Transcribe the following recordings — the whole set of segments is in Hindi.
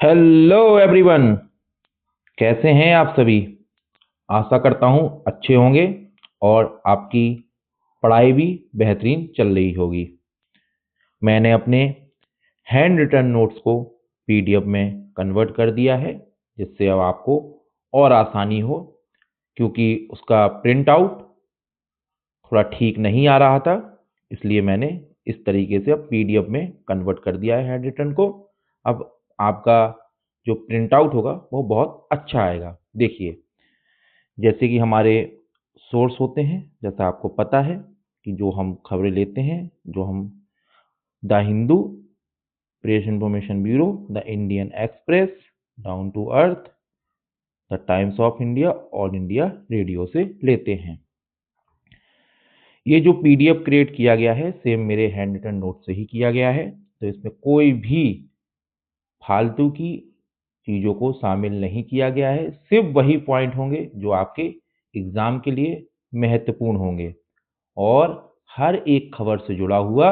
Hello everyone. कैसे हैं आप सभी? आशा करता हूं अच्छे होंगे और आपकी पढ़ाई भी बेहतरीन चल रही होगी। मैंने अपने हैंड रिटन नोट्स को पीडीएफ में कन्वर्ट कर दिया है, जिससे अब आपको और आसानी हो, क्योंकि उसका प्रिंट आउट थोड़ा ठीक नहीं आ रहा था। इसलिए मैंने इस तरीके से अब पीडीएफ में कन्वर्ट कर दिया है हैंड रिटन को। अब आपका जो प्रिंट आउट होगा वो बहुत अच्छा आएगा। देखिए, जैसे कि हमारे सोर्स होते हैं, जैसा आपको पता है कि जो हम खबरें लेते हैं, जो हम the Hindu, Press Information Bureau, the Indian Express, Down to Earth, the Times of India, All India Radio से लेते हैं। ये जो पीडीएफ क्रिएट किया गया है सेम मेरे हैंड रिटन नोट से ही किया गया है, तो इसमें कोई भी फालतू की चीज़ों को शामिल नहीं किया गया है। सिर्फ वही पॉइंट होंगे जो आपके एग्जाम के लिए महत्वपूर्ण होंगे, और हर एक खबर से जुड़ा हुआ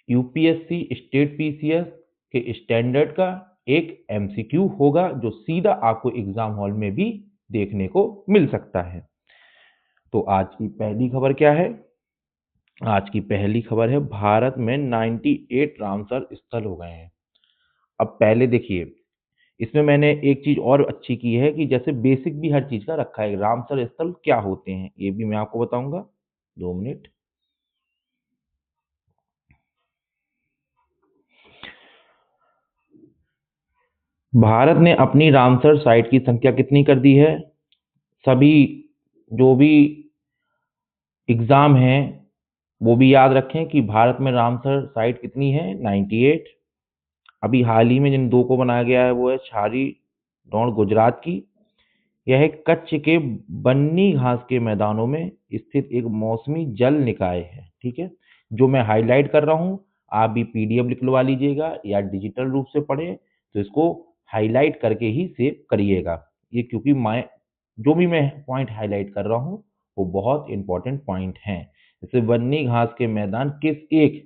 यूपीएससी स्टेट पीसीएस के स्टैंडर्ड का एक एमसीक्यू होगा, जो सीधा आपको एग्जाम हॉल में भी देखने को मिल सकता है। तो आज की पहली खबर क्या है? आज की पहली खबर है, भारत में 98 रामसर स्थल हो गए हैं। अब पहले देखिए, इसमें मैंने एक चीज और अच्छी की है कि जैसे बेसिक भी हर चीज का रखा है। रामसर स्थल क्या होते हैं ये भी मैं आपको बताऊंगा। 2 मिनट। भारत ने अपनी रामसर साइट की संख्या कितनी कर दी है? सभी जो भी एग्जाम हैं वो भी याद रखें कि भारत में रामसर साइट कितनी है, 98। अभी हाल ही में जिन दो को बनाया गया है वो है छारी डोंड गुजरात की। यह कच्छ के बन्नी घास के मैदानों में स्थित एक मौसमी जल निकाय है। ठीक है, जो मैं हाईलाइट कर रहा हूँ, आप भी पीडीएफ निकलवा लीजिएगा या डिजिटल रूप से पढ़ें, तो इसको हाईलाइट करके ही सेव करिएगा। ये क्योंकि मैं जो भी मैं पॉइंट हाईलाइट कर रहा हूँ वो बहुत इंपॉर्टेंट पॉइंट हैं। जैसे बन्नी घास के मैदान किस एक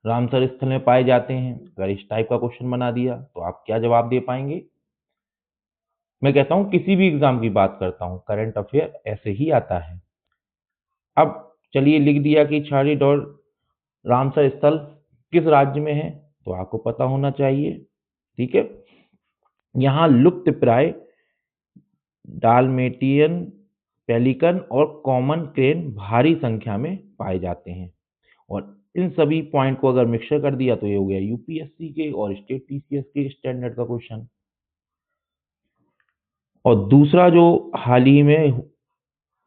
रामसर स्थल में पाए जाते हैं, अगर इस टाइप का क्वेश्चन बना दिया तो आप क्या जवाब दे पाएंगे? मैं कहता हूं किसी भी एग्जाम की बात करता हूं, करंट अफेयर ऐसे ही आता है। अब चलिए, लिख दिया कि छारीड और रामसर स्थल किस राज्य में है, तो आपको पता होना चाहिए। ठीक है, यहाँ लुप्त प्राय डालमेटियन पेलिकन और कॉमन क्रेन भारी संख्या में पाए जाते हैं। और इन सभी पॉइंट को अगर मिक्सर कर दिया तो ये हो गया यूपीएससी के और स्टेट पीसीएस के स्टैंडर्ड का क्वेश्चन। और दूसरा जो हाल ही में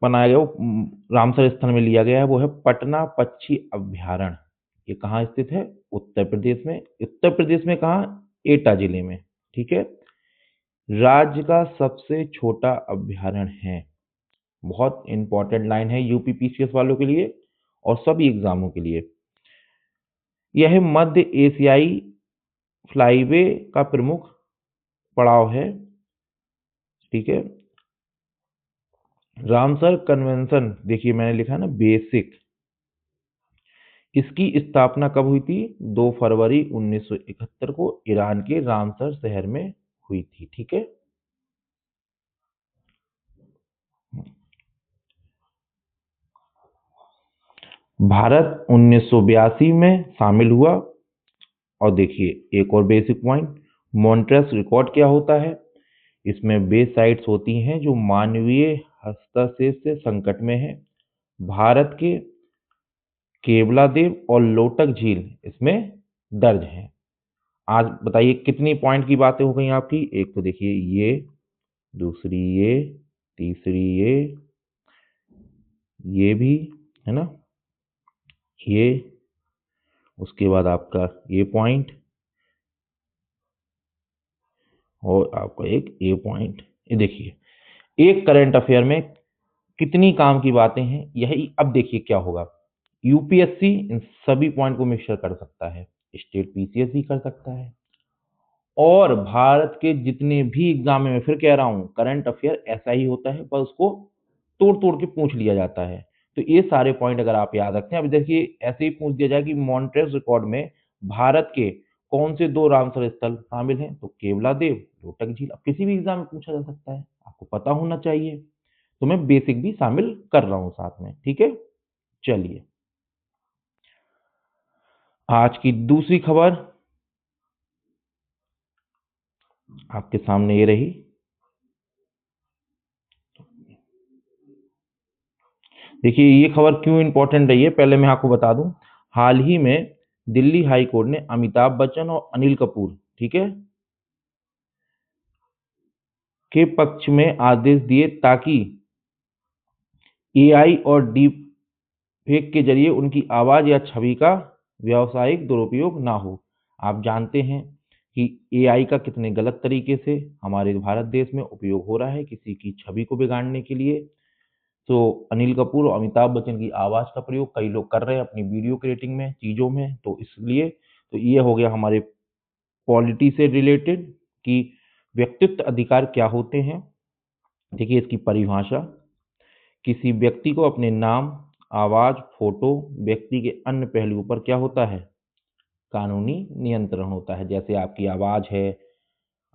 बनाया गया वो रामसर स्थल में लिया गया है, वो है पटना पक्षी अभ्यारण्य। ये कहाँ स्थित है? उत्तर प्रदेश में। उत्तर प्रदेश में कहाँ? एटा जिले में। ठीक है, राज्य का सबसे छोटा अभ्यारण्य है। बहुत इंपॉर्टेंट लाइन है यूपी पीसीएस वालों के लिए और सभी एग्जामों के लिए। यह मध्य एशियाई फ्लाईवे का प्रमुख पड़ाव है। ठीक है, रामसर कन्वेंशन, देखिए मैंने लिखा है ना बेसिक, इसकी स्थापना कब हुई थी? 2 फरवरी 1971 को ईरान के रामसर शहर में हुई थी। ठीक है, भारत 1982 में शामिल हुआ। और देखिए एक और बेसिक पॉइंट, मॉन्ट्रेस रिकॉर्ड क्या होता है? इसमें वे साइट्स होती हैं जो मानवीय हस्तक्षेप से संकट में है। भारत के केवलादेव और लोटक झील इसमें दर्ज हैं। आज बताइए कितनी पॉइंट की बातें हो गई आपकी? एक तो देखिए ये, दूसरी ये, तीसरी ये भी है ना, ये, उसके बाद आपका ये पॉइंट, और आपका एक ये पॉइंट। ये देखिए एक करंट अफेयर में कितनी काम की बातें हैं। यही अब देखिए क्या होगा, यूपीएससी इन सभी पॉइंट को मिक्सर कर सकता है, स्टेट पीसीएस भी कर सकता है, और भारत के जितने भी एग्जाम में, मैं फिर कह रहा हूं करंट अफेयर ऐसा ही होता है, पर उसको तोड़ तोड़ के पूछ लिया जाता है। तो ये सारे पॉइंट अगर आप याद रखते हैं, अब देखिए ऐसे ही पूछ दिया जाए कि मॉन्ट्रेस रिकॉर्ड में भारत के कौन से दो रामसर स्थल शामिल हैं? तो केवलादेव, लोटक झील। अब किसी भी एग्जाम में पूछा जा सकता है, आपको पता होना चाहिए, तो मैं बेसिक भी शामिल कर रहा हूं साथ में, ठीक है। चलिए, आज की दूसरी खबर आपके सामने ये रही। देखिए, ये खबर क्यों इंपॉर्टेंट रही है, पहले मैं आपको बता दूं। हाल ही में दिल्ली हाई कोर्ट ने अमिताभ बच्चन और अनिल कपूर, ठीक है, के पक्ष में आदेश दिए ताकि एआई और डीप फेक के जरिए उनकी आवाज या छवि का व्यावसायिक दुरुपयोग ना हो। आप जानते हैं कि एआई का कितने गलत तरीके से हमारे भारत देश में उपयोग हो रहा है किसी की छवि को बिगाड़ने के लिए। तो अनिल कपूर और अमिताभ बच्चन की आवाज का प्रयोग कई लोग कर रहे हैं अपनी वीडियो क्रिएटिंग में, चीजों में, तो इसलिए तो ये हो गया हमारे पॉलिटी से रिलेटेड कि व्यक्तित्व अधिकार क्या होते हैं। देखिए, इसकी परिभाषा, किसी व्यक्ति को अपने नाम, आवाज, फोटो, व्यक्ति के अन्य पहलुओं पर क्या होता है, कानूनी नियंत्रण होता है। जैसे आपकी आवाज है,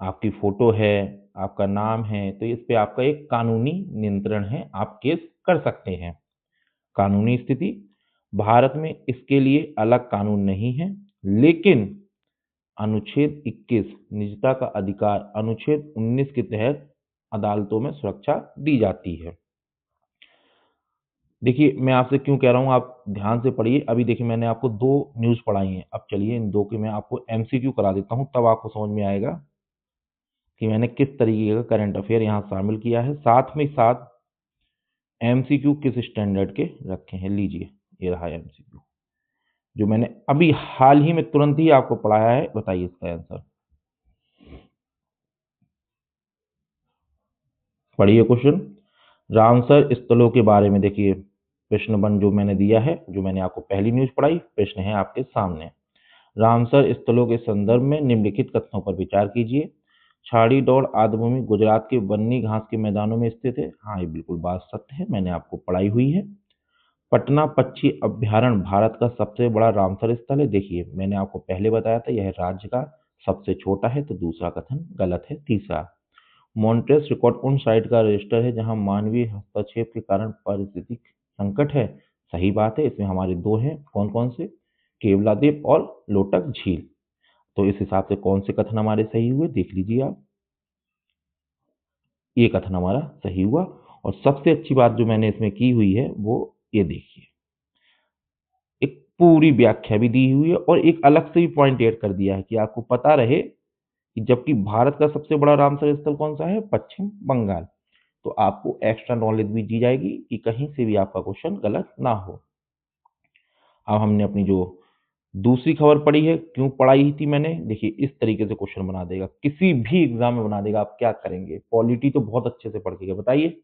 आपकी फोटो है, आपका नाम है, तो इस पे आपका एक कानूनी नियंत्रण है, आप केस कर सकते हैं। कानूनी स्थिति, भारत में इसके लिए अलग कानून नहीं है, लेकिन अनुच्छेद 21 निजता का अधिकार अनुच्छेद 19 के तहत अदालतों में सुरक्षा दी जाती है। देखिए, मैं आपसे क्यों कह रहा हूं, आप ध्यान से पढ़िए। अभी देखिए, मैंने आपको दो न्यूज पढ़ाई हैं, अब चलिए इन दो के मैं आपको एमसीक्यू करा देता हूं, तब आपको समझ में आएगा कि मैंने किस तरीके का करंट अफेयर यहां शामिल किया है, साथ में साथ एमसीक्यू किस स्टैंडर्ड के रखे हैं। लीजिए, ये रहा एमसीक्यू जो मैंने अभी हाल ही में तुरंत ही आपको पढ़ाया है। बताइए इसका आंसर, पढ़िए क्वेश्चन। रामसर स्थलों के बारे में देखिए, प्रश्न बन जो मैंने दिया है, जो मैंने आपको पहली न्यूज पढ़ाई, प्रश्न है आपके सामने। रामसर स्थलों के संदर्भ में निम्नलिखित कथनों पर विचार कीजिए। छाड़ी दौड़ आदिभूमि गुजरात के बन्नी घास के मैदानों में स्थित है। हाँ, ये बिल्कुल बात सत्य है, मैंने आपको पढ़ाई हुई है। पटना पक्षी अभ्यारण्य भारत का सबसे बड़ा रामसर स्थल है। देखिए, मैंने आपको पहले बताया था यह राज्य का सबसे छोटा है, तो दूसरा कथन गलत है। तीसरा, मॉन्ट्रेस रिकॉर्ड उन साइट का रजिस्टर है जहां मानवीय हस्तक्षेप के कारण पारिस्थितिक संकट है। सही बात है, इसमें हमारे दो हैं, कौन कौन से, केवलादेव और लोटक झील। तो इस हिसाब से कौन से कथन हमारे सही हुए, देख लीजिए आप। ये कथन हमारा सही हुआ। और सबसे अच्छी बात जो मैंने इसमें की हुई है वो ये देखिए, एक पूरी व्याख्या भी दी हुई है और एक अलग से भी पॉइंट ऐड कर दिया है कि आपको पता रहे कि जबकि भारत का सबसे बड़ा रामसर स्थल कौन सा है, पश्चिम बंगाल। तो आपको एक्स्ट्रा नॉलेज भी दी जाएगी कि कहीं से भी आपका क्वेश्चन गलत ना हो। अब हमने अपनी जो दूसरी खबर पढ़ी है, क्यों पढ़ाई थी मैंने, देखिए इस तरीके से क्वेश्चन बना देगा, किसी भी एग्जाम में बना देगा। आप क्या करेंगे, पॉलिटी तो बहुत अच्छे से पढ़ के गए, बताइए।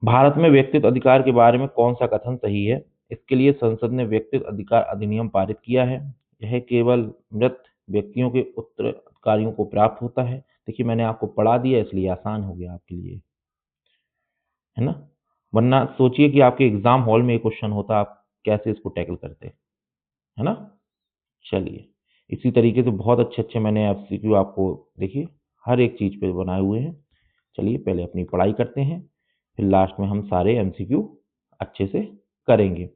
भारत में व्यक्तिगत अधिकार के बारे में कौन सा कथन सही है? इसके लिए संसद ने व्यक्तिगत अधिकार अधिनियम पारित किया है। यह केवल मृत व्यक्तियों के उत्तराधिकारियों को प्राप्त होता है। देखिए, मैंने आपको पढ़ा दिया इसलिए आसान हो गया आपके लिए, है ना। वरना सोचिए कि आपके एग्जाम हॉल में ये क्वेश्चन होता, आप कैसे इसको टैकल करते, है ना। चलिए, इसी तरीके से बहुत अच्छे अच्छे मैंने एमसीक्यू आपको, देखिए, हर एक चीज पे बनाए हुए हैं। चलिए, पहले अपनी पढ़ाई करते हैं, फिर लास्ट में हम सारे एमसीक्यू अच्छे से करेंगे।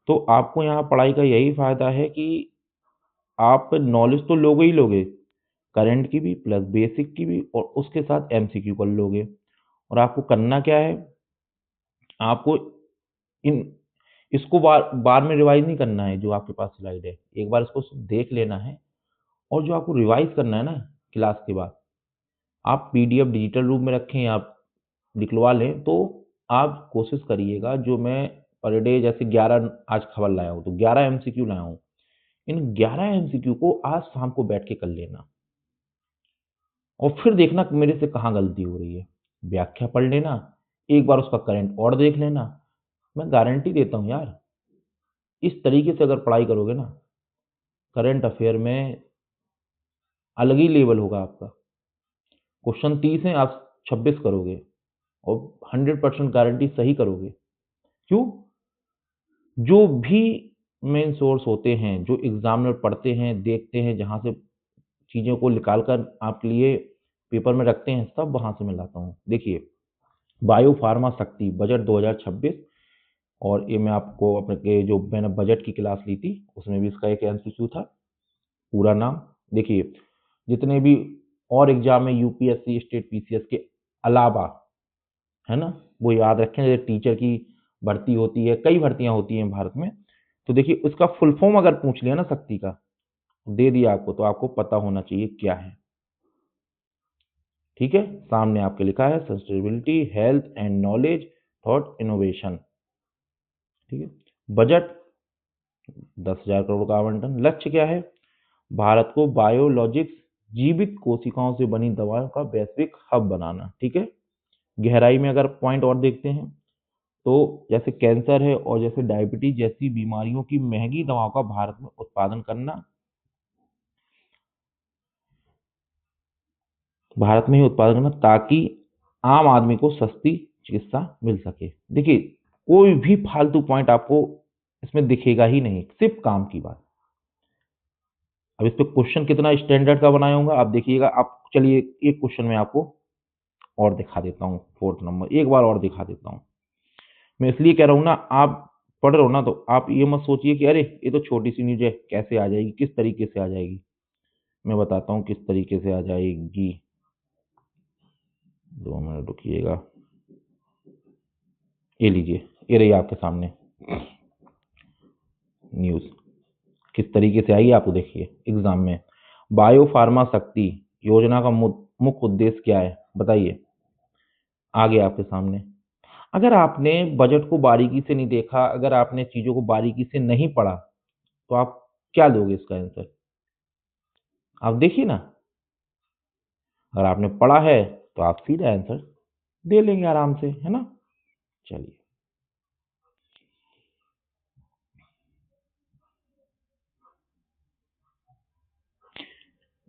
तो आपको यहाँ पढ़ाई का यही फायदा है कि आप नॉलेज तो लोगे ही लोगे, करंट की भी प्लस बेसिक की भी, और उसके साथ एमसीक्यू कर लोगे। और आपको करना क्या है, आपको इन इसको बार बार में रिवाइज नहीं करना है। जो आपके पास स्लाइड है, एक बार इसको देख लेना है, और जो आपको रिवाइज करना है ना क्लास के बाद, आप पीडीएफ डिजिटल रूप में रखें, आप निकलवा लें, तो आप कोशिश करिएगा, जो मैं पर डे जैसे 11 आज खबर लाया हूँ तो 11 एमसीक्यू लाया हूँ, इन 11 एमसीक्यू को आज शाम को बैठ के कर लेना, और फिर देखना कि मेरे से कहाँ गलती हो रही है। व्याख्या पढ़ लेना, एक बार उसका करंट और देख लेना। मैं गारंटी देता हूँ यार, इस तरीके से अगर पढ़ाई करोगे ना, करंट अफेयर में अलग ही लेवल होगा आपका। क्वेश्चन 30 है, आप 26 करोगे, और 100% गारंटी सही करोगे। क्यों? जो भी मेन सोर्स होते हैं जो एग्जामिनर पढ़ते हैं, देखते हैं, जहाँ से चीज़ों को निकाल कर आपके लिए पेपर में रखते हैं, सब वहाँ से मैं लाता हूँ। देखिए, बायो फार्मा शक्ति बजट 2026, और ये मैं आपको अपने जो मैंने बजट की क्लास ली थी उसमें भी इसका एक एमसीक्यू था। पूरा नाम देखिए, जितने भी और एग्जाम में यूपीएससी, स्टेट पीसीएस के अलावा, है ना, वो याद रखें। जैसे टीचर की भर्ती होती है, कई भर्तियां होती हैं भारत में, तो देखिए उसका फुल फॉर्म अगर पूछ लिया ना शक्ति का, दे दिया आपको, तो आपको पता होना चाहिए क्या है। ठीक है, सामने आपके लिखा है sustainability, health and knowledge, thought, innovation. ठीक है, बजट 10,000 करोड़ का आवंटन। लक्ष्य क्या है? भारत को बायोलॉजिक्स, जीवित कोशिकाओं से बनी दवाओं का वैश्विक हब बनाना। ठीक है, गहराई में अगर पॉइंट और देखते हैं तो जैसे कैंसर है और जैसे डायबिटीज जैसी बीमारियों की महंगी दवाओं का भारत में उत्पादन करना, भारत में ही उत्पादन करना, ताकि आम आदमी को सस्ती चिकित्सा मिल सके। देखिए, कोई भी फालतू पॉइंट आपको इसमें दिखेगा ही नहीं, सिर्फ काम की बात। अब इस पे क्वेश्चन कितना स्टैंडर्ड का बनाया होगा आप देखिएगा। आप चलिए एक क्वेश्चन में आपको और दिखा देता हूँ, 4th नंबर एक बार और दिखा देता हूँ। मैं इसलिए कह रहा हूँ ना, आप पढ़ रहे हो ना, तो आप ये मत सोचिए कि अरे ये तो छोटी सी न्यूज है, कैसे आ जाएगी, किस तरीके से आ जाएगी। मैं बताता हूँ किस तरीके से आ जाएगी। 2 मिनट रुकिएगा। ये लीजिए, ये रही आपके सामने न्यूज। किस तरीके से आई आपको देखिए एग्जाम में। बायो फार्मा शक्ति योजना का मुख्य उद्देश्य क्या है बताइए। आगे आपके सामने, अगर आपने बजट को बारीकी से नहीं देखा, अगर आपने चीजों को बारीकी से नहीं पढ़ा, तो आप क्या दोगे इसका आंसर? आप देखिए ना, अगर आपने पढ़ा है तो आप सीधा आंसर दे लेंगे आराम से, है ना। चलिए,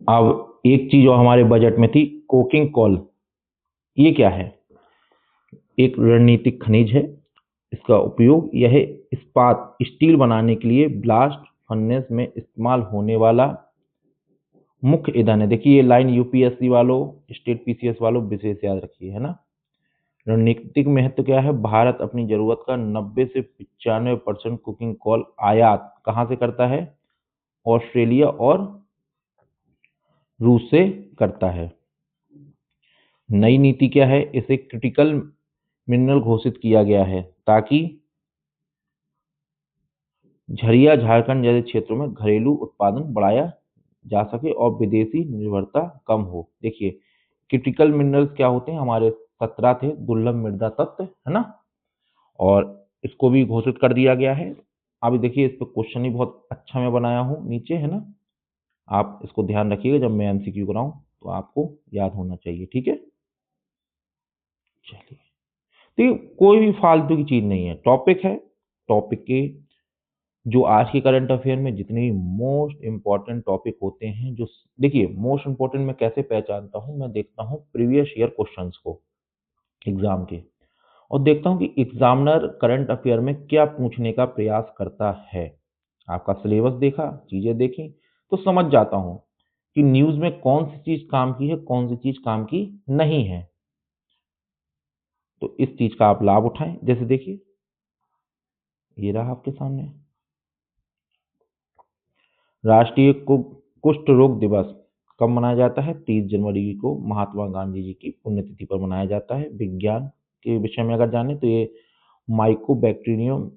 अब एक चीज जो हमारे बजट में थी, कोकिंग कॉल। ये क्या है? एक रणनीतिक खनिज है। इसका उपयोग यह इस्पात, स्टील बनाने के लिए ब्लास्ट फर्नेस में इस्तेमाल होने वाला मुख्य ईंधन है। देखिए ये लाइन यूपीएससी वालों, स्टेट पीसीएस वालों विशेष याद रखिए, है ना। रणनीतिक महत्व क्या है? भारत अपनी जरूरत का 90 से 95% कुकिंग कॉल आयात कहाँ से करता है? ऑस्ट्रेलिया और रूस से करता है। नई नीति क्या है? इसे क्रिटिकल मिनरल घोषित किया गया है ताकि झरिया झारखंड जैसे क्षेत्रों में घरेलू उत्पादन बढ़ाया जा सके और विदेशी निर्भरता कम हो। देखिए, क्रिटिकल मिनरल्स क्या होते हैं? हमारे 17 थे दुर्लभ मृदा तत्व, है ना, और इसको भी घोषित कर दिया गया है। अभी देखिए इस पे क्वेश्चन ही बहुत अच्छा मैं बनाया हूँ नीचे, है ना। आप इसको ध्यान रखिएगा, जब मैं एमसीक्यू कराऊं तो आपको याद होना चाहिए। ठीक है, चलिए। तो ये कोई भी फालतू की चीज नहीं है, टॉपिक है। टॉपिक के जो आज के करंट अफेयर में जितने भी मोस्ट इंपॉर्टेंट टॉपिक होते हैं, जो देखिए मोस्ट इंपॉर्टेंट मैं कैसे पहचानता हूँ? मैं देखता हूँ प्रीवियस ईयर क्वेश्चंस को एग्जाम के, और देखता हूँ कि एग्जामिनर करंट अफेयर में क्या पूछने का प्रयास करता है। आपका सिलेबस देखा, चीजें देखी, तो समझ जाता हूँ कि न्यूज में कौन सी चीज काम की है, कौन सी चीज काम की नहीं है। तो इस चीज का आप लाभ उठाएं। जैसे देखिए, ये रहा आपके सामने, राष्ट्रीय कुष्ठ रोग दिवस कब मनाया जाता है? 30 जनवरी को महात्मा गांधी जी की पुण्यतिथि पर मनाया जाता है। विज्ञान के विषय में अगर जाने तो ये माइकोबैक्टीरियम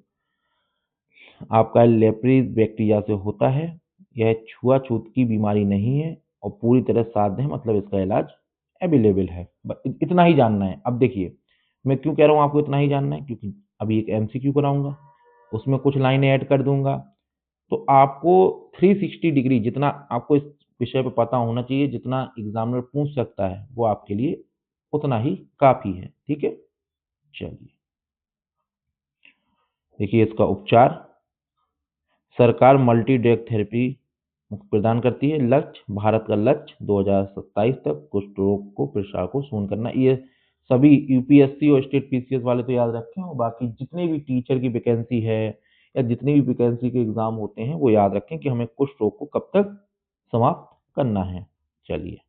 आपका लेप्रिज बैक्टीरिया से होता है। यह छुआछूत की बीमारी नहीं है और पूरी तरह साध्य है, मतलब इसका इलाज अवेलेबल है। इतना ही जानना है। अब देखिए, मैं क्यों कह रहा हूँ आपको इतना ही जानना है, क्योंकि अभी एक एमसीक्यू कराऊंगा, उसमें कुछ लाइनें ऐड कर दूंगा, तो आपको 360 डिग्री जितना आपको इस विषय पे पता होना चाहिए, जितना एग्जामिनर पूछ सकता है, वो आपके लिए उतना ही काफी है। ठीक है, चलिए देखिए इसका उपचार, सरकार मल्टी ड्रग थेरेपी प्रदान करती है। लक्ष्य, भारत का लक्ष्य 2027 तक कुष्ठ रोग को प्रसार को शून्य करना। ये सभी यूपीएससी और स्टेट पीसीएस वाले तो याद रखें, और बाकी जितने भी टीचर की वैकेंसी है या जितनी भी वैकेंसी के एग्जाम होते हैं वो याद रखें कि हमें कुछ रोग को कब तक समाप्त करना है। चलिए,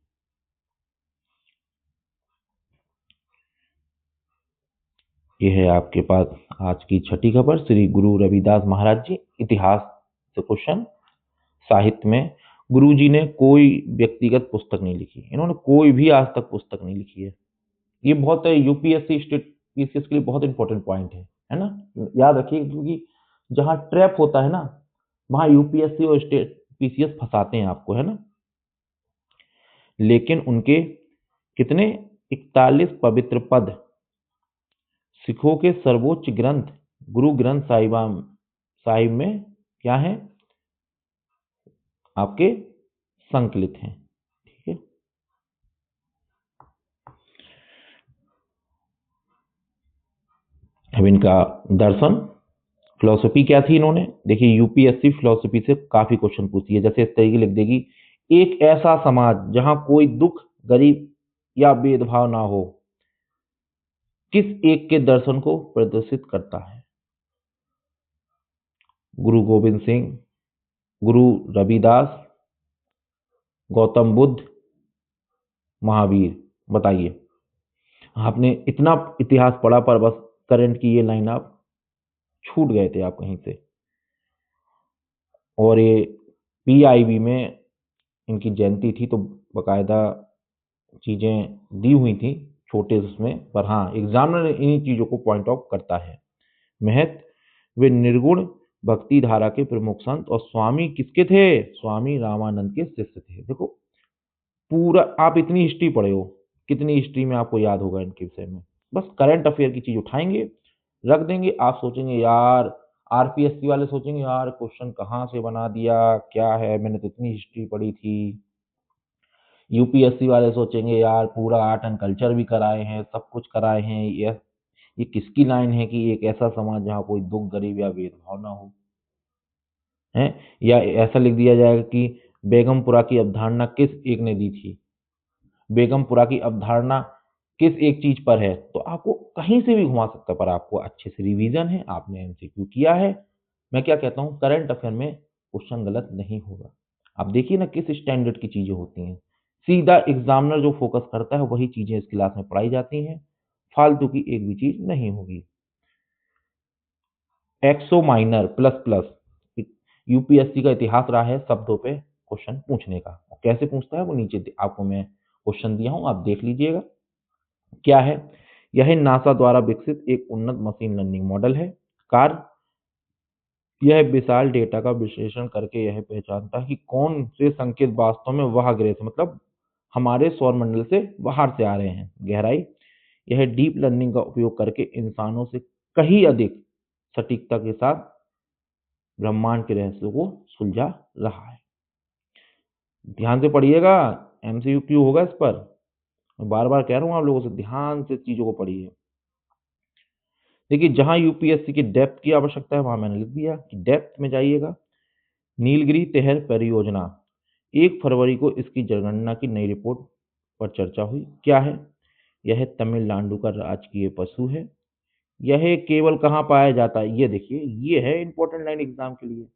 ये है आपके पास आज की छठी खबर। श्री गुरु रविदास महाराज जी, इतिहास से क्वेश्चन। साहित्य में गुरु जी ने कोई व्यक्तिगत पुस्तक नहीं लिखी, इन्होंने कोई भी आज तक पुस्तक नहीं लिखी है। ये बहुत यूपीएससी स्टेट पीसीएस के लिए बहुत इंपॉर्टेंट पॉइंट है ना, याद रखिए, क्योंकि जहां ट्रैप होता है ना वहां यूपीएससी और स्टेट पीसीएस फंसाते हैं आपको, है ना। लेकिन उनके कितने 41 पवित्र पद सिखों के सर्वोच्च ग्रंथ गुरु ग्रंथ साहिब में क्या है, आपके संकलित हैं। ठीक है, अब इनका दर्शन फिलोसफी क्या थी, इन्होंने देखिए यूपीएससी फिलोसफी से काफी क्वेश्चन पूछती है। जैसे इस तरीके लिख देगी, एक ऐसा समाज जहां कोई दुख गरीब या भेदभाव ना हो किस एक के दर्शन को प्रदर्शित करता है? गुरु गोविंद सिंह, गुरु रविदास, गौतम बुद्ध, महावीर। बताइए, आपने इतना इतिहास पढ़ा पर बस करंट की ये लाइन आप छूट गए थे आप कहीं से। और ये पीआईबी में इनकी जयंती थी तो बकायदा चीजें दी हुई थी छोटे उसमें, पर हाँ एग्जामिनर इन्हीं चीजों को पॉइंट आउट करता है। महत्व, वे निर्गुण भक्ति धारा के प्रमुख संत और स्वामी किसके थे? स्वामी रामानंद के शिष्य थे। देखो, पूरा आप इतनी हिस्ट्री पढ़े हो, कितनी हिस्ट्री में आपको याद होगा इनके विषय में? बस करंट अफेयर की चीज उठाएंगे, रख देंगे, आप सोचेंगे यार, आरपीएससी वाले सोचेंगे यार क्वेश्चन कहाँ से बना दिया, क्या है, मैंने तो इतनी हिस्ट्री पढ़ी थी। यूपीएससी वाले सोचेंगे यार पूरा आर्ट एंड कल्चर भी कराए हैं, सब कुछ कराए हैं, ये किसकी लाइन है कि एक ऐसा समाज जहाँ कोई दुख गरीब या भेदभाव ना हो, है? या ऐसा लिख दिया जाएगा कि बेगमपुरा की अवधारणा किस एक ने दी थी, बेगमपुरा की अवधारणा किस एक चीज पर है, तो आपको कहीं से भी घुमा सकता है, पर आपको अच्छे से रिवीजन है, आपने एमसीक्यू किया है। मैं क्या कहता हूँ, करंट अफेयर में क्वेश्चन गलत नहीं होगा। आप देखिए ना किस स्टैंडर्ड की चीजें होती हैं, सीधा एग्जामिनर जो फोकस करता है वही चीजें इस क्लास में पढ़ाई जाती हैं, फालतू की एक भी चीज नहीं होगी। एक्सो माइनर प्लस प्लस यूपीएससी का इतिहास रहा है शब्दों पे क्वेश्चन पूछने का। कैसे पूछता है वो नीचे आपको मैं क्वेश्चन दिया हूं, आप देख लीजिएगा। क्या है? यह नासा द्वारा विकसित एक उन्नत मशीन लर्निंग मॉडल है। कार्य, यह विशाल डेटा का विश्लेषण करके यह पहचानता है कि कौन से संकेत वास्तव में वह ग्रह से, मतलब हमारे सौर मंडल से बाहर से आ रहे हैं। गहराई, यह डीप लर्निंग का उपयोग करके इंसानों से कहीं अधिक सटीकता के साथ ब्रह्मांड के रहस्यों को सुलझा रहा है। ध्यान से पढ़िएगा, एमसीक्यू होगा इस पर। मैं बार बार कह रहा हूं आप लोगों से ध्यान से चीजों को पढ़िए। देखिए, जहां यूपीएससी की डेप्थ की आवश्यकता है वहां मैंने लिख दिया कि डेप्थ में जाइएगा। नीलगिरी तहर परियोजना, 1 फरवरी को इसकी जनगणना की नई रिपोर्ट पर चर्चा हुई। क्या है? यह तमिलनाडु का राजकीय पशु है। यह केवल कहाँ पाया जाता है? ये देखिए, ये है इंपॉर्टेंट लाइन एग्जाम के लिए,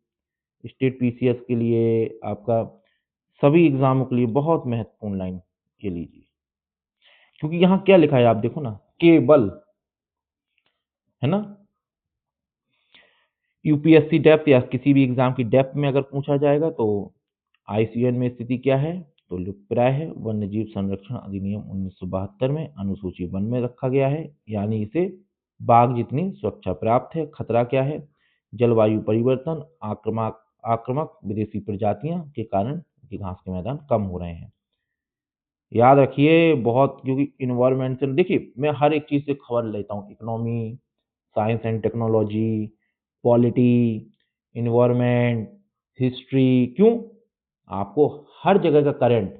स्टेट पीसीएस के लिए, आपका सभी एग्जामों के लिए बहुत महत्वपूर्ण लाइन ये लीजिए। क्योंकि यहाँ क्या लिखा है आप देखो ना, केवल, है ना। यूपीएससी डेप्थ या किसी भी एग्जाम की डेप्थ में अगर पूछा जाएगा तो आईसीएन में स्थिति क्या है, तो लुप्तप्राय है। वन्य जीव संरक्षण अधिनियम 1972 में अनुसूची 1 में रखा गया है, यानी इसे बाघ जितनी सुरक्षा प्राप्त है। खतरा क्या है? जलवायु परिवर्तन, आक्रामक विदेशी प्रजातियां के कारण घास के मैदान कम हो रहे हैं। याद रखिए बहुत, क्योंकि इन्वायरमेंट से देखिए मैं हर एक चीज से खबर लेता हूँ, economy, science and technology, polity, environment, history. क्यों? आपको हर जगह का करंट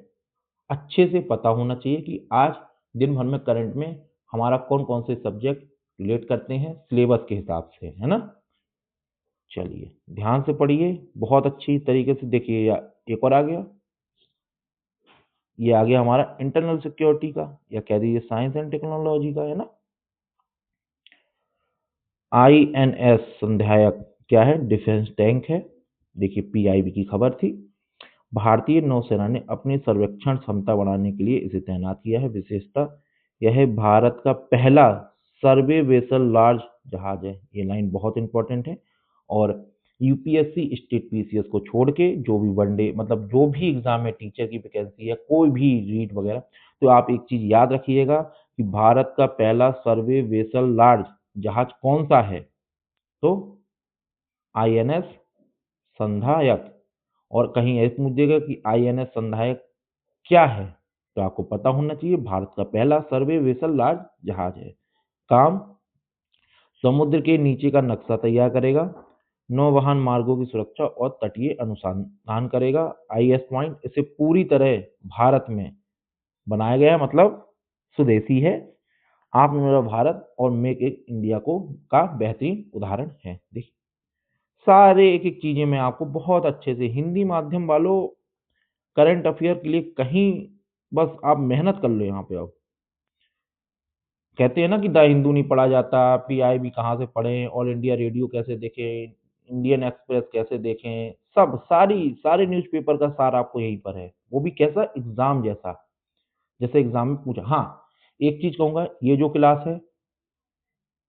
अच्छे से पता होना चाहिए कि आज दिन भर में करंट में हमारा कौन कौन से सब्जेक्ट रिलेट करते हैं सिलेबस के हिसाब से, है ना। चलिए ध्यान से पढ़िए, बहुत अच्छी तरीके से देखिए। एक और आ गया, ये आ गया हमारा इंटरनल सिक्योरिटी का, या कह दीजिए साइंस एंड टेक्नोलॉजी का, है ना। आईएनएस संध्यायक क्या है, डिफेंस टैंक है। देखिए पीआईबी की खबर थी। भारतीय नौसेना ने अपनी सर्वेक्षण क्षमता बढ़ाने के लिए इसे तैनात किया है। विशेषता यह है भारत का पहला सर्वे वेसल लार्ज जहाज है। ये लाइन बहुत इंपॉर्टेंट है। और यूपीएससी स्टेट पीसीएस को छोड़ के जो भी वनडे मतलब जो भी एग्जाम में टीचर की वैकेंसी है, कोई भी रीट वगैरह, तो आप एक चीज याद रखिएगा कि भारत का पहला सर्वे वेसल लार्ज जहाज कौन सा है, तो आईएनएस संधायक। और कहीं ऐसे पूछेगा कि आईएनएस संधायक क्या है, तो आपको पता होना चाहिए भारत का पहला सर्वे वेसल लार्ज जहाज है। काम समुद्र के नीचे का नक्शा तैयार करेगा, नौवहन मार्गों की सुरक्षा और तटीय अनुसंधान करेगा। आईएस पॉइंट इसे पूरी तरह भारत में बनाया गया, मतलब स्वदेशी है। आत्मनिर्भर भारत और मेक इन इंडिया को का बेहतरीन उदाहरण है। देखिए सारे एक एक चीजें मैं आपको बहुत अच्छे से, हिंदी माध्यम वालों करंट अफेयर के लिए कहीं बस आप मेहनत कर लो। यहाँ पे आप कहते हैं ना कि द हिंदू नहीं पढ़ा जाता, पीआईबी कहाँ से पढ़ें, ऑल इंडिया रेडियो कैसे देखें, इंडियन एक्सप्रेस कैसे देखें, सब सारे न्यूज़पेपर का सार आपको यहीं पर है। वो भी कैसा, एग्जाम जैसा, जैसे एग्जाम में पूछा। हाँ, एक चीज कहूंगा, ये जो क्लास है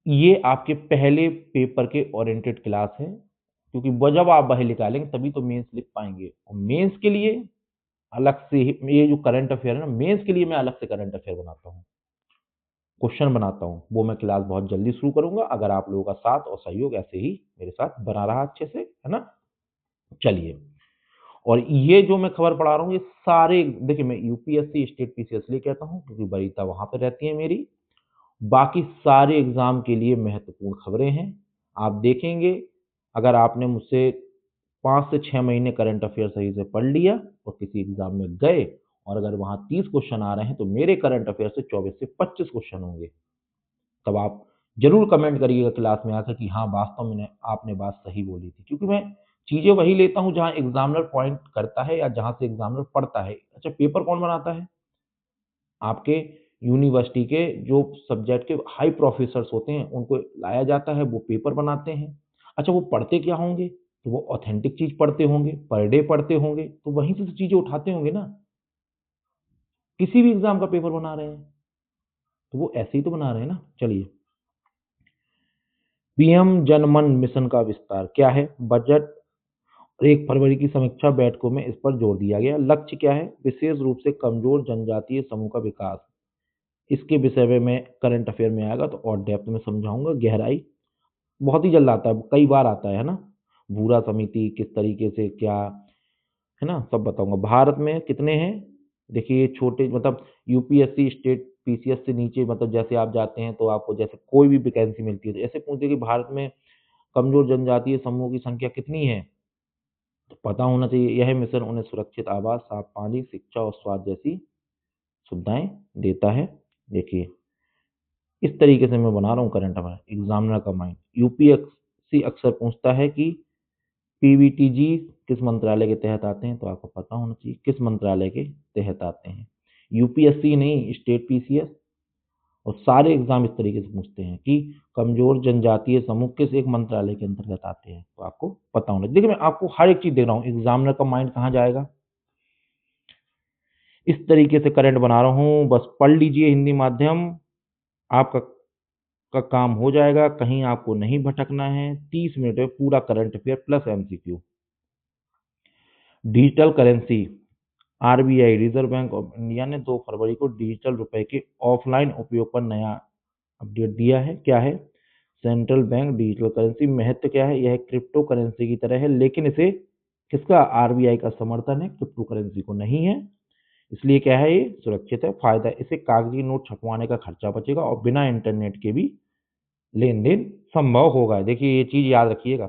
ये आपके पहले पेपर के ओरिएंटेड क्लास है, क्योंकि जब आप वही निकालेंगे तभी तो मेंस लिख पाएंगे। और मेंस के लिए अलग से ये जो करंट अफेयर है ना, मेंस के लिए मैं अलग से करंट अफेयर बनाता हूँ, क्वेश्चन बनाता हूँ। वो मैं क्लास बहुत जल्दी शुरू करूंगा, अगर आप लोगों का साथ और सहयोग ऐसे ही मेरे साथ बना रहा अच्छे से, है ना। चलिए, और ये जो मैं खबर पढ़ा रहा हूँ ये सारे, देखिए मैं यूपीएससी स्टेट पीसीएस लिए कहता हूँ क्योंकि वरीयता वहां पर रहती है मेरी। बाकी सारे एग्जाम के लिए महत्वपूर्ण खबरें हैं। आप देखेंगे, अगर आपने मुझसे 5 से 6 महीने करंट अफेयर सही से पढ़ लिया और किसी एग्जाम में गए, और अगर वहां 30 क्वेश्चन आ रहे हैं तो मेरे करंट अफेयर से 24 से 25 क्वेश्चन होंगे। तब आप जरूर कमेंट करिएगा क्लास में आकर कि हाँ वास्तव में आपने बात सही बोली थी, क्योंकि मैं चीजें वही लेता हूँ जहाँ एग्जामिनर पॉइंट करता है या जहां से एग्जामिनर पढ़ता है। अच्छा, पेपर कौन बनाता है? आपके यूनिवर्सिटी के जो सब्जेक्ट के हाई प्रोफेसर्स होते हैं उनको लाया जाता है, वो पेपर बनाते हैं। अच्छा, वो पढ़ते क्या होंगे? तो वो ऑथेंटिक चीज पढ़ते होंगे, पर डे पढ़ते होंगे, तो वहीं से तो चीजें उठाते होंगे ना। किसी भी एग्जाम का पेपर बना रहे हैं तो वो ऐसे ही तो बना रहे हैं ना। चलिए, पीएम जनमन मिशन का विस्तार क्या है? बजट 1 फरवरी की समीक्षा बैठकों में इस पर जोर दिया गया। लक्ष्य क्या है? विशेष रूप से कमजोर जनजातीय समूह का विकास। इसके विषय में मैं करंट अफेयर में आएगा तो और डेप्थ में समझाऊंगा। गहराई बहुत ही जल्द आता है, कई बार आता है ना। भूरा समिति किस तरीके से क्या, है ना, सब बताऊंगा। भारत में कितने हैं? देखिए ये छोटे मतलब यूपीएससी स्टेट पीसीएस से नीचे, मतलब जैसे आप जाते हैं तो आपको जैसे कोई भी वैकेंसी मिलती है तो ऐसे पूछते कि भारत में कमजोर जनजातीय समूह की संख्या कितनी है, तो पता होना चाहिए। यह मिशन उन्हें सुरक्षित आवास, साफ पानी, शिक्षा और स्वास्थ्य जैसी सुविधाएं देता है। देखिए इस तरीके से मैं बना रहा हूँ करंट अफेयर, एग्जामिनर का माइंड। यूपीएससी अक्सर पूछता है कि पीवीटीजी किस मंत्रालय के तहत आते हैं, तो आपको पता होना चाहिए किस मंत्रालय के तहत आते हैं। यूपीएससी नहीं, स्टेट पीसीएस और सारे एग्जाम इस तरीके से पूछते हैं कि कमजोर जनजातीय समूह किस एक मंत्रालय के अंतर्गत आते हैं, तो आपको पता होना चाहिए। देखिए मैं आपको हर एक चीज दे रहा हूँ, एग्जामिनर का माइंड कहाँ जाएगा। इस तरीके से करंट बना रहा हूँ, बस पढ़ लीजिए हिंदी माध्यम, आपका काम हो जाएगा। कहीं आपको नहीं भटकना है। 30 मिनट में पूरा current affair plus MCQ. Digital currency, RBI reserve bank of India ने 2 फरवरी को डिजिटल रुपए के ऑफलाइन उपयोग पर नया अपडेट दिया है। क्या है? Central bank digital currency. महत्व क्या है? यह क्रिप्टो करेंसी की तरह है, लेकिन इसे किसका, आरबीआई का समर्थन है, क्रिप्टो करेंसी को नहीं है। इसलिए क्या है, ये सुरक्षित है। फायदा, इसे कागजी नोट छपवाने का खर्चा बचेगा और बिना इंटरनेट के भी लेन देन संभव होगा। देखिए ये चीज याद रखिएगा,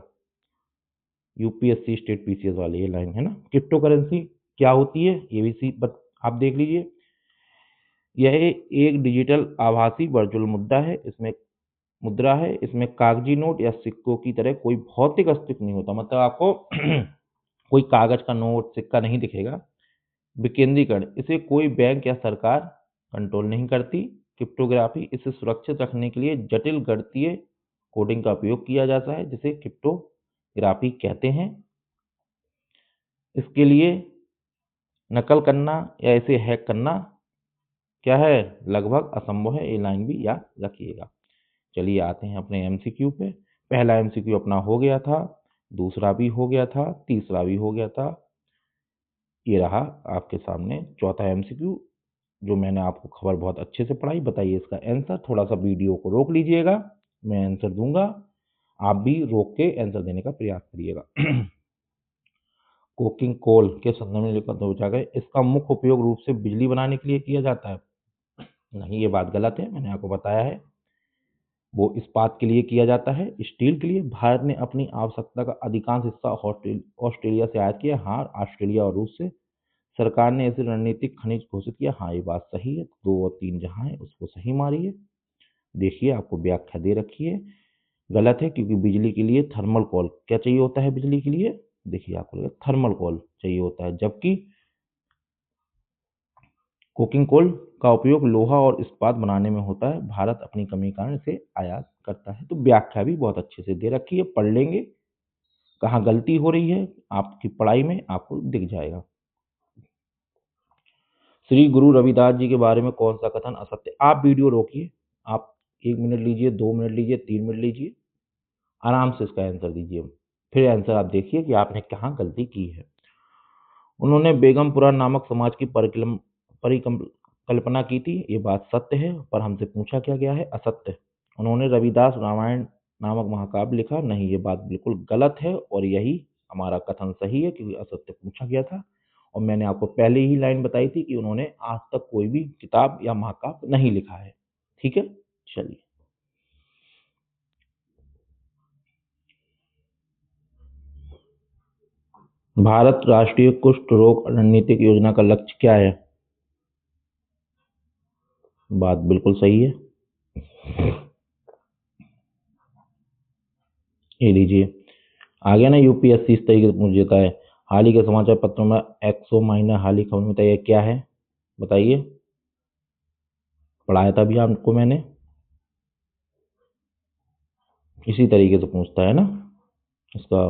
यूपीएससी स्टेट पीसीएस वाले, ये लाइन है ना। क्रिप्टो करेंसी क्या होती है ये भी आप देख लीजिए। यह एक डिजिटल आभासी वर्चुअल मुद्रा है। इसमें कागजी नोट या सिक्कों की तरह कोई भौतिक अस्तित्व नहीं होता, मतलब आपको कोई कागज का नोट सिक्का नहीं दिखेगा। विकेंद्रीकरण, इसे कोई बैंक या सरकार कंट्रोल नहीं करती। क्रिप्टोग्राफी, इसे सुरक्षित रखने के लिए जटिल गणितीय कोडिंग का उपयोग किया जाता है, जिसे क्रिप्टो ग्राफी कहते हैं। इसके लिए नकल करना या इसे हैक करना क्या है, लगभग असंभव है। ये लाइन भी याद रखिएगा। चलिए आते हैं अपने एमसीक्यू पे। पहला एमसीक्यू अपना हो गया था, दूसरा भी हो गया था, तीसरा भी हो गया था। ये रहा आपके सामने चौथा एमसीक्यू, जो मैंने आपको खबर बहुत अच्छे से पढ़ाई। बताइए इसका आंसर। थोड़ा सा वीडियो को रोक लीजिएगा, मैं आंसर दूंगा, आप भी रोक के आंसर देने का प्रयास करिएगा। कोकिंग कोल के संदर्भ में लिखा तो गए, इसका मुख्य उपयोग रूप से बिजली बनाने के लिए किया जाता है। नहीं, ये बात गलत है, मैंने आपको बताया है। वो इस्पात के लिए किया जाता है, स्टील के लिए। भारत ने अपनी आवश्यकता का अधिकांश हिस्सा ऑस्ट्रेलिया से आयात किया। हाँ, ऑस्ट्रेलिया और रूस से। सरकार ने ऐसे रणनीतिक खनिज घोषित किया। हाँ, ये बात सही है। 2 और 3 जहां है उसको सही मारिए। देखिए आपको व्याख्या दे रखी है, गलत है, क्योंकि बिजली के लिए थर्मल कॉल क्या चाहिए होता है बिजली के लिए। देखिए आपको थर्मल कॉल चाहिए होता है, जबकि कोकिंग कोल का उपयोग लोहा और इस्पात बनाने में होता है। भारत अपनी कमी के कारण इसे आयात करता है। तो व्याख्या भी बहुत अच्छे से दे रखी है, पढ़ लेंगे कहाँ गलती हो रही है, आपकी पढ़ाई में आपको दिख जाएगा। श्री गुरु रविदास जी के बारे में कौन सा कथन असत्य। आप वीडियो रोकिए, आप 1 मिनट लीजिए, 2 मिनट लीजिए, 3 मिनट लीजिए, आराम से इसका आंसर दीजिए। फिर आंसर आप देखिए कि आपने कहाँ गलती की है। उन्होंने बेगमपुरा नामक समाज की परिकल्पना की थी। ये बात सत्य है, पर हमसे पूछा क्या गया है, असत्य। उन्होंने रविदास रामायण नामक महाकाव्य लिखा। नहीं, ये बात बिल्कुल गलत है, और यही हमारा कथन सही है, क्योंकि असत्य पूछा गया था। और मैंने आपको पहले ही लाइन बताई थी कि उन्होंने आज तक कोई भी किताब या महाकाव्य नहीं लिखा है। ठीक है, चलिए। भारत राष्ट्रीय कुष्ठ रोग रणनीतिक योजना का लक्ष्य क्या है। बात बिल्कुल सही है। ये लीजिए, आ गया ना यूपीएससी इस तरीके से पूछ देता है। हाल ही के समाचार पत्रों में एक्सो माइनर हाल ही खबर में बताइए क्या है, बताइए। पढ़ाया था अभी आपको मैंने, इसी तरीके से पूछता है ना। इसका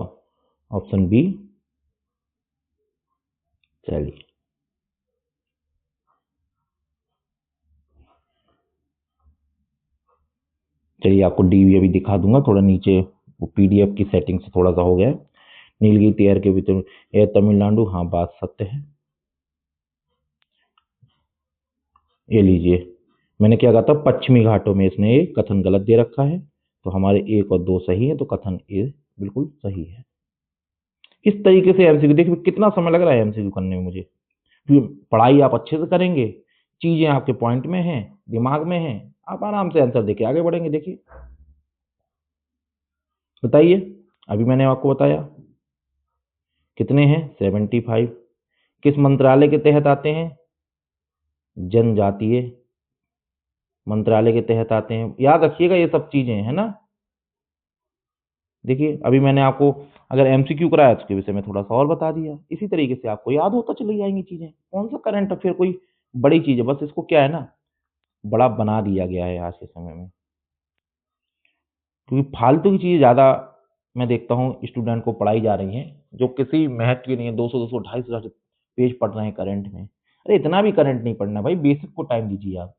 ऑप्शन बी। चलिए, चलिए आपको डी भी अभी दिखा दूंगा। थोड़ा नीचे वो पीडीएफ की सेटिंग से थोड़ा सा हो गया है। नीलगिरी एयर के भीतर एयर तमिलनाडु, हाँ बात सत्य है। ये लीजिए, मैंने क्या कहा था, पश्चिमी घाटों में, इसने ये कथन गलत दे रखा है। तो हमारे 1 और 2 सही है, तो कथन ए बिल्कुल सही है। इस तरीके से एमसीक्यू, देखिए कितना समय लग रहा है एमसीक्यू करने में मुझे। पढ़ाई आप अच्छे से करेंगे, चीजें आपके पॉइंट में हैं, दिमाग में हैं, आप आराम से आंसर देके आगे बढ़ेंगे। देखिए, बताइए, अभी मैंने आपको बताया कितने हैं, 75। किस मंत्रालय के तहत आते हैं, जनजातीय मंत्रालय के तहत आते हैं। याद रखिएगा ये सब चीजें, है ना। देखिए, अभी मैंने आपको अगर एमसीक्यू कराया तो उसके विषय में थोड़ा सा और बता दिया। इसी तरीके से आपको याद होता चली जाएंगी चीजें। कौन सा करंट अफेयर कोई बड़ी चीज है, बस इसको क्या है ना, बड़ा बना दिया गया है आज के समय में। क्योंकि फालतू की चीजें ज्यादा मैं देखता हूँ स्टूडेंट को पढ़ाई जा रही हैं, जो किसी महत्व की नहीं है। 200 250 पेज पढ़ रहे हैं करंट में। अरे इतना भी करंट नहीं पढ़ना भाई, बेसिक को टाइम दीजिए आप।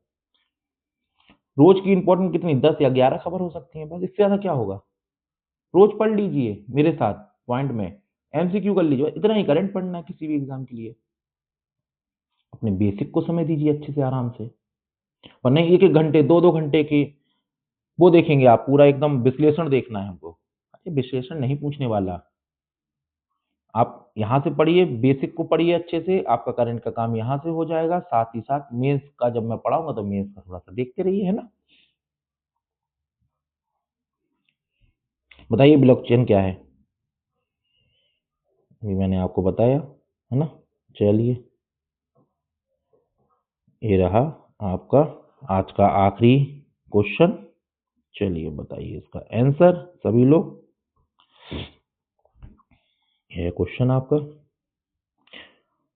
रोज की इंपॉर्टेंट कितनी, 10 या 11 खबर हो सकती है, बस इससे ज्यादा क्या होगा। रोज पढ़ लीजिए मेरे साथ पॉइंट में, एमसीक्यू कर लीजिए, इतना ही करंट पढ़ना है किसी भी एग्जाम के लिए। अपने बेसिक को समय दीजिए अच्छे से, आराम से। और नहीं 1 1 घंटे 2 2 घंटे की वो देखेंगे आप, पूरा एकदम विश्लेषण देखना है हमको। अरे विश्लेषण नहीं पूछने वाला, आप यहाँ से पढ़िए, बेसिक को पढ़िए अच्छे से, आपका करंट का काम यहाँ से हो जाएगा। साथ ही साथ मेंस का जब मैं पढ़ाऊंगा तो मेंस का थोड़ा सा देखते रहिए, है ना। बताइए ब्लॉकचेन क्या है, ये मैंने आपको बताया, है ना। चलिए, ये रहा आपका आज का आखिरी क्वेश्चन। चलिए बताइए इसका आंसर सभी लोग। यह क्वेश्चन आपका,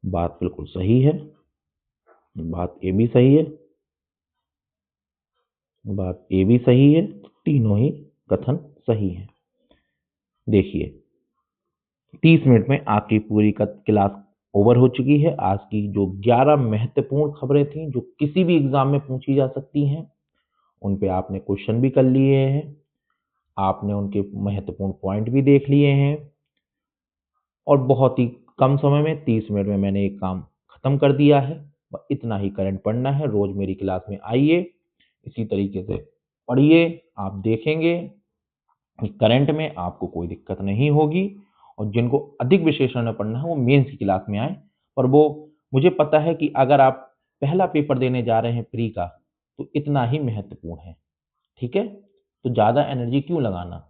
बात बिल्कुल सही है, बात ए भी सही है, बात ए भी सही है, तीनों ही कथन सही है। देखिए, 30 मिनट में आपकी पूरी क्लास ओवर हो चुकी है। आज की जो 11 महत्वपूर्ण खबरें थी जो किसी भी एग्जाम में पूछी जा सकती हैं, उन पे आपने क्वेश्चन भी कर लिए हैं, आपने उनके महत्वपूर्ण पॉइंट भी देख लिए हैं और बहुत ही कम समय में 30 मिनट में मैंने एक काम खत्म कर दिया है। इतना ही करंट पढ़ना है। रोज मेरी क्लास में आइए, इसी तरीके से पढ़िए। आप देखेंगे कि करंट में आपको कोई दिक्कत नहीं होगी। और जिनको अधिक विश्लेषण में पढ़ना है वो मेंस की क्लास में आए। पर वो मुझे पता है कि अगर आप पहला पेपर देने जा रहे हैं प्री का, तो इतना ही महत्वपूर्ण है। ठीक है, तो ज़्यादा एनर्जी क्यों लगाना।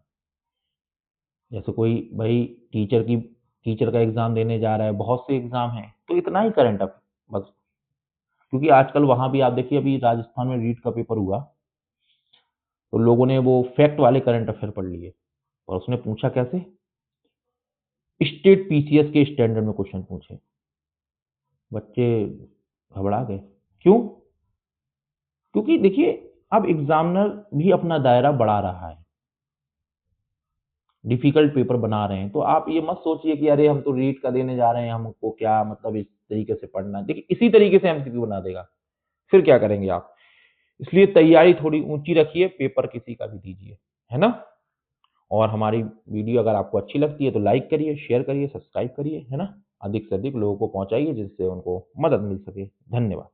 जैसे कोई भाई टीचर का एग्जाम देने जा रहा है, बहुत से एग्जाम हैं, तो इतना ही करंट अब बस। क्योंकि आजकल वहां भी आप देखिए, अभी राजस्थान में रीट का पेपर हुआ, तो लोगों ने वो फैक्ट वाले करंट अफेयर पढ़ लिए। और उसने पूछा कैसे, स्टेट पीसीएस के स्टैंडर्ड में क्वेश्चन पूछे। बच्चे घबरा गए। क्यों? क्योंकि देखिए, अब एग्जामिनर भी अपना दायरा बढ़ा रहा है, डिफिकल्ट पेपर बना रहे हैं। तो आप ये मत सोचिए कि अरे हम तो रीट का देने जा रहे हैं, हमको क्या मतलब इस तरीके से पढ़ना है। देखिए इसी तरीके से एमसीक्यू बना देगा, फिर क्या करेंगे आप। इसलिए तैयारी थोड़ी ऊंची रखिए, पेपर किसी का भी दीजिए, है ना। और हमारी वीडियो अगर आपको अच्छी लगती है तो लाइक करिए, शेयर करिए, सब्सक्राइब करिए, है ना। अधिक से अधिक लोगों को पहुंचाइए जिससे उनको मदद मिल सके। धन्यवाद।